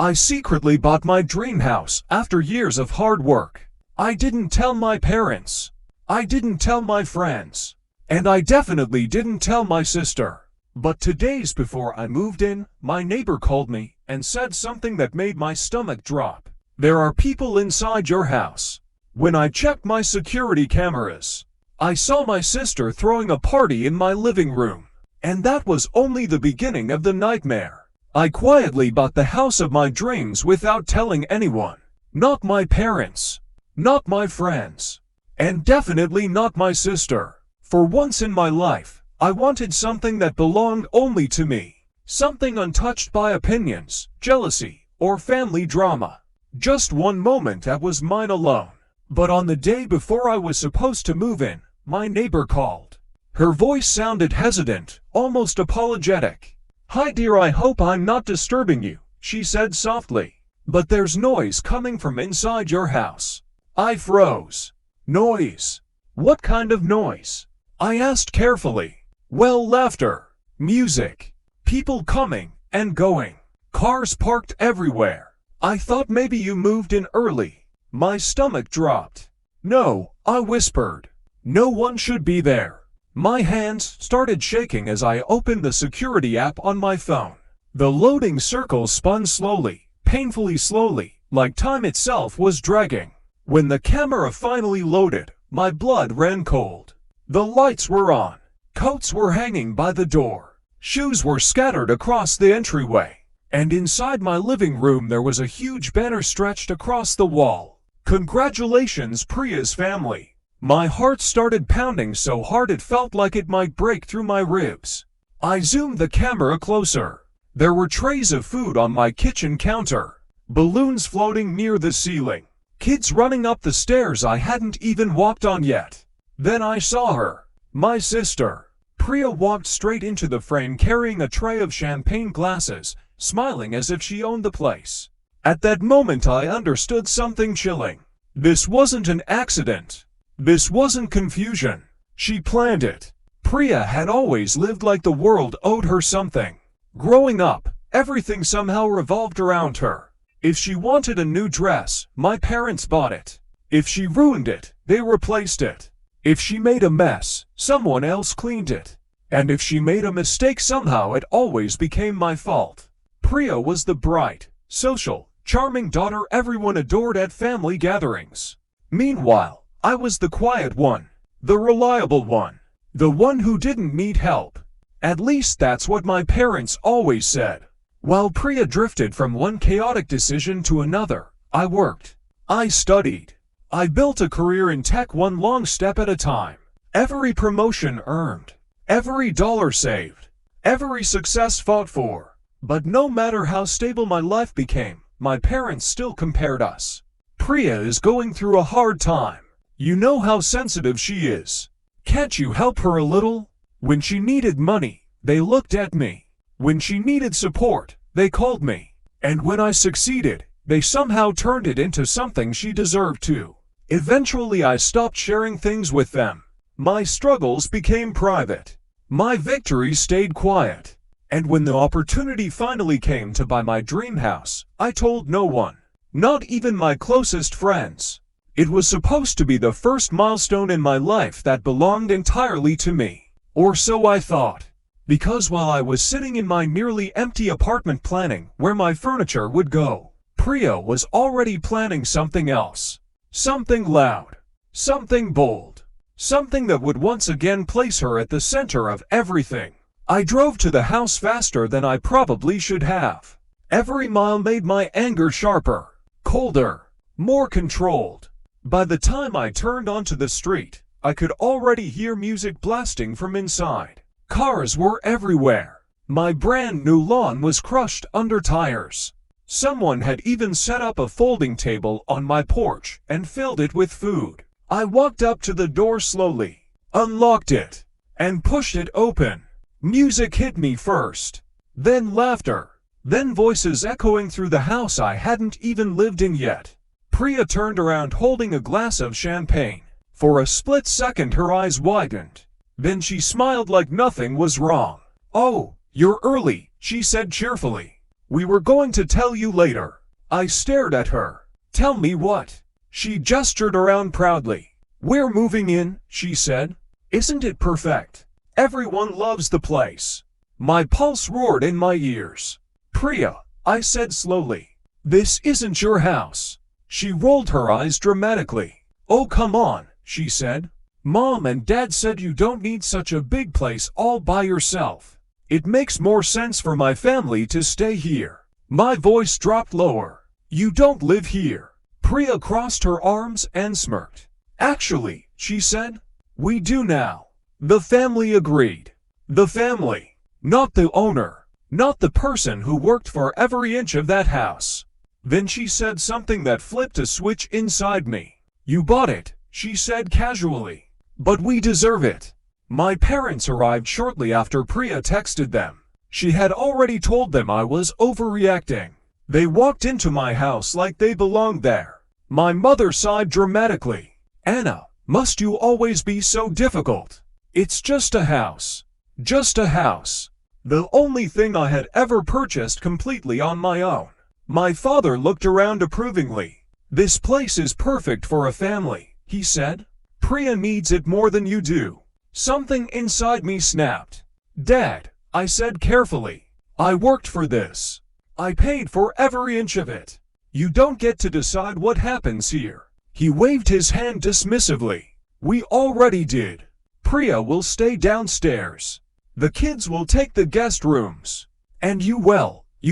I secretly bought my dream house after years of hard work. I didn't tell my parents. I didn't tell my friends. And I definitely didn't tell my sister. But 2 days before I moved in, my neighbor called me and said something that made my stomach drop. There are people inside your house. When I checked my security cameras, I saw my sister throwing a party in my living room. And that was only the beginning of the nightmare. I quietly bought the house of my dreams without telling anyone. Not my parents. Not my friends. And definitely not my sister. For once in my life, I wanted something that belonged only to me. Something untouched by opinions, jealousy, or family drama. Just one moment that was mine alone. But on the day before I was supposed to move in, my neighbor called. Her voice sounded hesitant, almost apologetic. "Hi dear, I hope I'm not disturbing you," she said softly. "But there's noise coming from inside your house." I froze. Noise? What kind of noise? I asked carefully. "Well, laughter, music, people coming and going, cars parked everywhere. I thought maybe you moved in early." My stomach dropped. "No," I whispered. "No one should be there." My hands started shaking as I opened the security app on my phone. The loading circle spun slowly, painfully slowly, like time itself was dragging. When the camera finally loaded, my blood ran cold. The lights were on. Coats were hanging by the door. Shoes were scattered across the entryway. And inside my living room there was a huge banner stretched across the wall. "Congratulations, Priya's family." My heart started pounding so hard it felt like it might break through my ribs. I zoomed the camera closer. There were trays of food on my kitchen counter. Balloons floating near the ceiling. Kids running up the stairs I hadn't even walked on yet. Then I saw her. My sister. Priya walked straight into the frame carrying a tray of champagne glasses, smiling as if she owned the place. At that moment I understood something chilling. This wasn't an accident. This wasn't confusion. She planned it. Priya had always lived like the world owed her something. Growing up, everything somehow revolved around her. If she wanted a new dress, my parents bought it. If she ruined it, they replaced it. If she made a mess, someone else cleaned it. And if she made a mistake somehow it always became my fault. Priya was the bright, social, charming daughter everyone adored at family gatherings. Meanwhile, I was the quiet one, the reliable one, the one who didn't need help. At least that's what my parents always said. While Priya drifted from one chaotic decision to another, I worked. I studied. I built a career in tech one long step at a time. Every promotion earned. Every dollar saved. Every success fought for. But no matter how stable my life became, my parents still compared us. "Priya is going through a hard time. You know how sensitive she is. Can't you help her a little?" When she needed money, they looked at me. When she needed support, they called me. And when I succeeded, they somehow turned it into something she deserved too. Eventually I stopped sharing things with them. My struggles became private. My victories stayed quiet. And when the opportunity finally came to buy my dream house, I told no one. Not even my closest friends. It was supposed to be the first milestone in my life that belonged entirely to me. Or so I thought. Because while I was sitting in my nearly empty apartment planning where my furniture would go, Priya was already planning something else. Something loud. Something bold. Something that would once again place her at the center of everything. I drove to the house faster than I probably should have. Every mile made my anger sharper, colder, more controlled. By the time I turned onto the street, I could already hear music blasting from inside. Cars were everywhere. My brand new lawn was crushed under tires. Someone had even set up a folding table on my porch and filled it with food. I walked up to the door slowly, unlocked it, and pushed it open. Music hit me first, then laughter, then voices echoing through the house I hadn't even lived in yet. Priya turned around holding a glass of champagne. For a split second her eyes widened. Then she smiled like nothing was wrong. "Oh, you're early," she said cheerfully. We were going to tell you later. I stared at her. Tell me what? She gestured around proudly. We're moving in, she said. Isn't it perfect? Everyone loves the place. My pulse roared in my ears. Priya, I said slowly. This isn't your house. She rolled her eyes dramatically. Oh, come on, she said. Mom and Dad said you don't need such a big place all by yourself. It makes more sense for my family to stay here. My voice dropped lower. You don't live here. Priya crossed her arms and smirked. Actually, she said, we do now. The family agreed. The family, not the owner, not the person who worked for every inch of that house. Then she said something that flipped a switch inside me. You bought it, she said casually. But we deserve it. My parents arrived shortly after Priya texted them. She had already told them I was overreacting. They walked into my house like they belonged there. My mother sighed dramatically. Anna, must you always be so difficult? It's just a house. Just a house. The only thing I had ever purchased completely on my own. My father looked around approvingly. This place is perfect for a family, he said. Priya needs it more than you do. Something inside me snapped. Dad, I said carefully. I worked for this. I paid for every inch of it. You don't get to decide what happens here. He waved his hand dismissively. We already did. Priya will stay downstairs. The kids will take the guest rooms. And you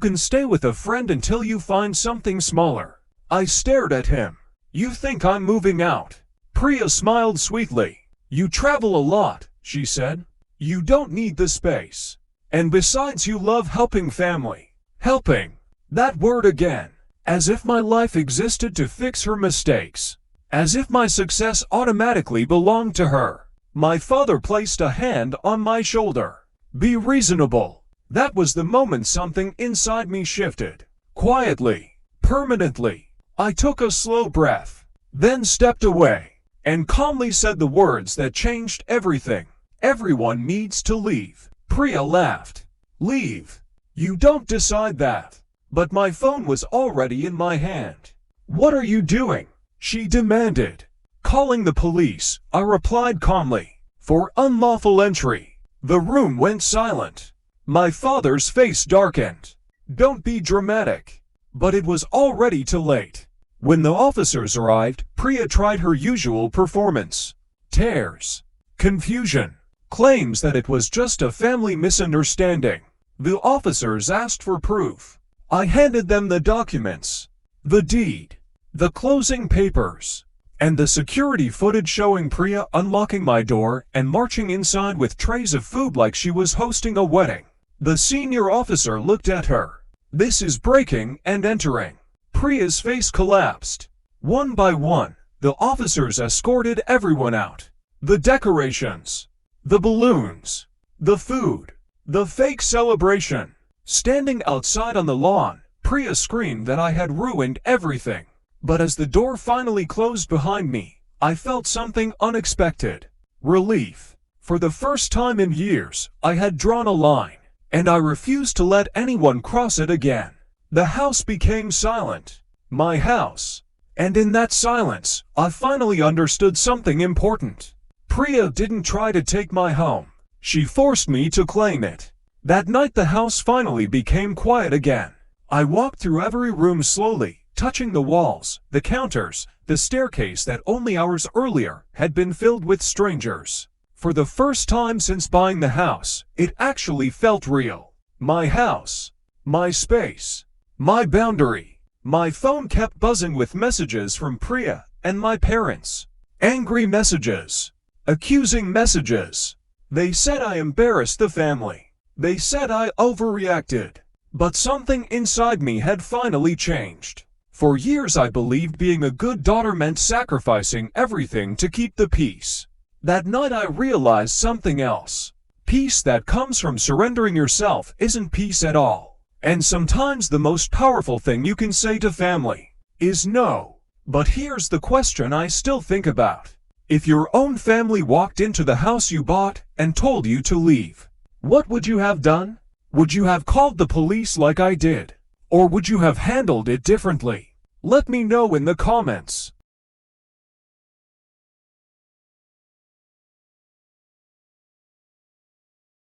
can stay with a friend until you find something smaller. I stared at him. You think I'm moving out? Priya smiled sweetly. You travel a lot, she said. You don't need the space. And besides, you love helping family. Helping. That word again. As if my life existed to fix her mistakes. As if my success automatically belonged to her. My father placed a hand on my shoulder. Be reasonable. That was the moment something inside me shifted. Quietly. Permanently. I took a slow breath. Then stepped away. And calmly said the words that changed everything. Everyone needs to leave. Priya laughed. Leave? You don't decide that. But my phone was already in my hand. What are you doing? She demanded. Calling the police, I replied calmly. For unlawful entry. The room went silent. My father's face darkened. Don't be dramatic. But it was already too late. When the officers arrived, Priya tried her usual performance. Tears. Confusion. Claims that it was just a family misunderstanding. The officers asked for proof. I handed them the documents. The deed. The closing papers. And the security footage showing Priya unlocking my door and marching inside with trays of food like she was hosting a wedding. The senior officer looked at her. This is breaking and entering. Priya's face collapsed. One by one, the officers escorted everyone out. The decorations. The balloons. The food. The fake celebration. Standing outside on the lawn, Priya screamed that I had ruined everything. But as the door finally closed behind me, I felt something unexpected. Relief. For the first time in years, I had drawn a line, and I refused to let anyone cross it again. The house became silent. My house. And in that silence, I finally understood something important. Priya didn't try to take my home. She forced me to claim it. That night the house finally became quiet again. I walked through every room slowly, touching the walls, the counters, the staircase that only hours earlier had been filled with strangers. For the first time since buying the house, it actually felt real. My house. My space. My boundary. My phone kept buzzing with messages from Priya and my parents. Angry messages. Accusing messages. They said I embarrassed the family. They said I overreacted. But something inside me had finally changed. For years I believed being a good daughter meant sacrificing everything to keep the peace. That night I realized something else. Peace that comes from surrendering yourself isn't peace at all. And sometimes the most powerful thing you can say to family is no. But here's the question I still think about. If your own family walked into the house you bought and told you to leave, what would you have done? Would you have called the police like I did? Or would you have handled it differently? Let me know in the comments.